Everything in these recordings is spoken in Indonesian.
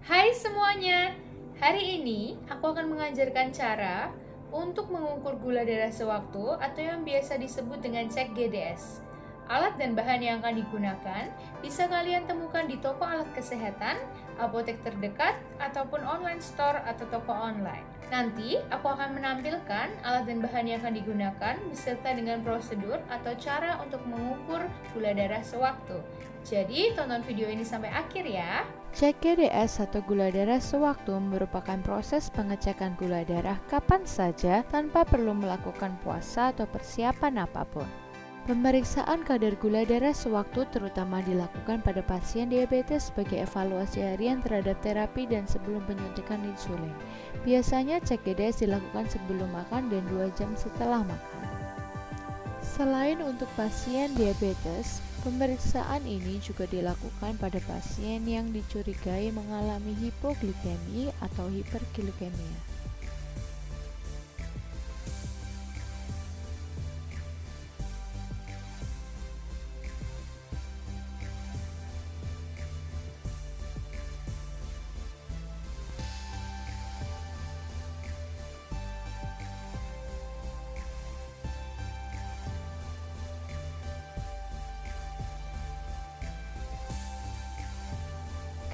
Hai semuanya, hari ini aku akan mengajarkan cara untuk mengukur gula darah sewaktu atau yang biasa disebut dengan cek GDS. Alat dan bahan yang akan digunakan bisa kalian temukan di toko alat kesehatan, apotek terdekat, ataupun online store atau toko online. Nanti aku akan menampilkan alat dan bahan yang akan digunakan beserta dengan prosedur atau cara untuk mengukur gula darah sewaktu. Jadi tonton video ini sampai akhir ya. Cek GDS atau gula darah sewaktu merupakan proses pengecekan gula darah kapan saja tanpa perlu melakukan puasa atau persiapan apapun. Pemeriksaan kadar gula darah sewaktu terutama dilakukan pada pasien diabetes sebagai evaluasi harian terhadap terapi dan sebelum penyuntikan insulin. Biasanya cek GDS dilakukan sebelum makan dan 2 jam setelah makan. Selain untuk pasien diabetes, pemeriksaan ini juga dilakukan pada pasien yang dicurigai mengalami hipoglikemi atau hiperglikemia.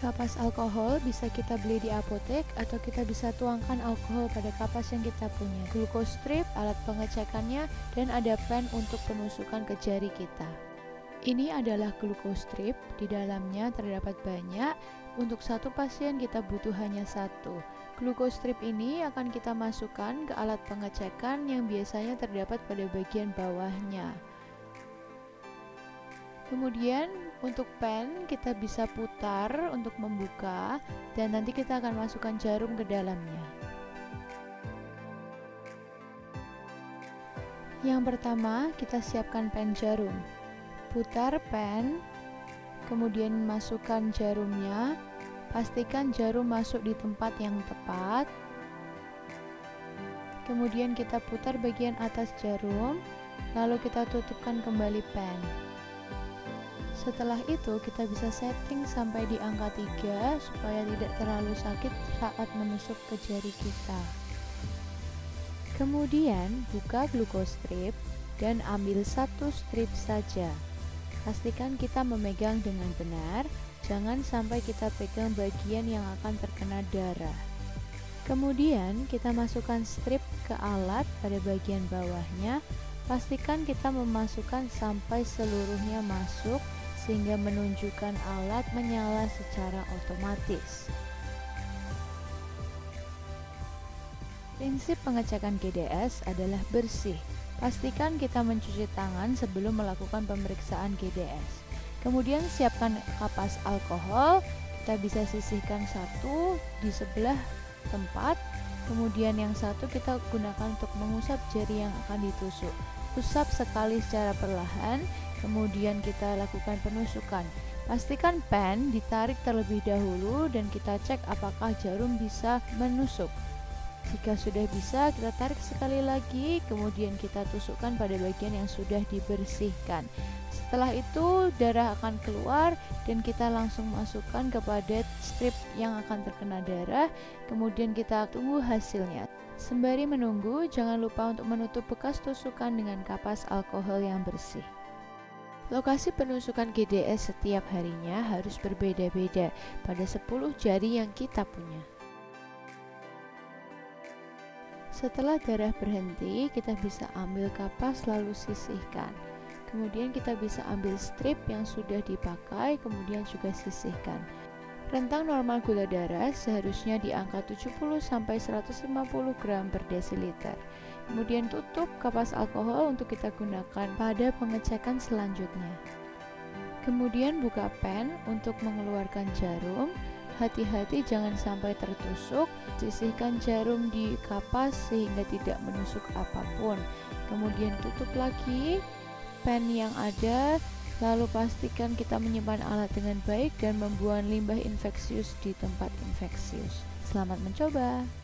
Kapas alkohol bisa kita beli di apotek atau kita bisa tuangkan alkohol pada kapas yang kita punya. Glucose strip, alat pengecekannya, dan ada pen untuk penusukan ke jari kita. Ini adalah glucose strip, di dalamnya terdapat banyak. Untuk satu pasien kita butuh hanya satu. Glucose strip ini akan kita masukkan ke alat pengecekan yang biasanya terdapat pada bagian bawahnya. Kemudian untuk pen kita bisa putar untuk membuka dan nanti kita akan masukkan jarum ke dalamnya. Yang pertama kita siapkan pen jarum. Putar pen, kemudian masukkan jarumnya. Pastikan jarum masuk di tempat yang tepat. Kemudian kita putar bagian atas jarum, lalu kita tutupkan kembali pen. Setelah itu kita bisa setting sampai di angka 3 supaya tidak terlalu sakit saat menusuk ke jari kita. Kemudian buka glucose strip dan ambil satu strip saja. Pastikan kita memegang dengan benar, jangan sampai kita pegang bagian yang akan terkena darah. Kemudian kita masukkan strip ke alat pada bagian bawahnya. Pastikan kita memasukkan sampai seluruhnya masuk sehingga menunjukkan alat menyala secara otomatis. Prinsip pengecekan GDS adalah bersih. Pastikan kita mencuci tangan sebelum melakukan pemeriksaan GDS. Kemudian siapkan kapas alkohol, kita bisa sisihkan satu di sebelah tempat, kemudian yang satu kita gunakan untuk mengusap jari yang akan ditusuk. Usap sekali secara perlahan, kemudian kita lakukan penusukan. Pastikan pen ditarik terlebih dahulu dan kita cek apakah jarum bisa menusuk. Jika sudah bisa, kita tarik sekali lagi, kemudian kita tusukkan pada bagian yang sudah dibersihkan. Setelah itu darah akan keluar dan kita langsung masukkan kepada strip yang akan terkena darah, kemudian kita tunggu hasilnya. Sembari menunggu, jangan lupa untuk menutup bekas tusukan dengan kapas alkohol yang bersih. Lokasi penusukan GDS setiap harinya harus berbeda-beda pada 10 jari yang kita punya. Setelah darah berhenti, kita bisa ambil kapas lalu sisihkan. Kemudian kita bisa ambil strip yang sudah dipakai, kemudian juga sisihkan. Rentang normal gula darah seharusnya di angka 70-150 gram per desiliter. Kemudian tutup kapas alkohol untuk kita gunakan pada pengecekan selanjutnya. Kemudian buka pen untuk mengeluarkan jarum. Hati-hati jangan sampai tertusuk. Sisihkan jarum di kapas sehingga tidak menusuk apapun. Kemudian tutup lagi pen yang ada. Lalu pastikan kita menyimpan alat dengan baik dan membuang limbah infeksius di tempat infeksius. Selamat mencoba!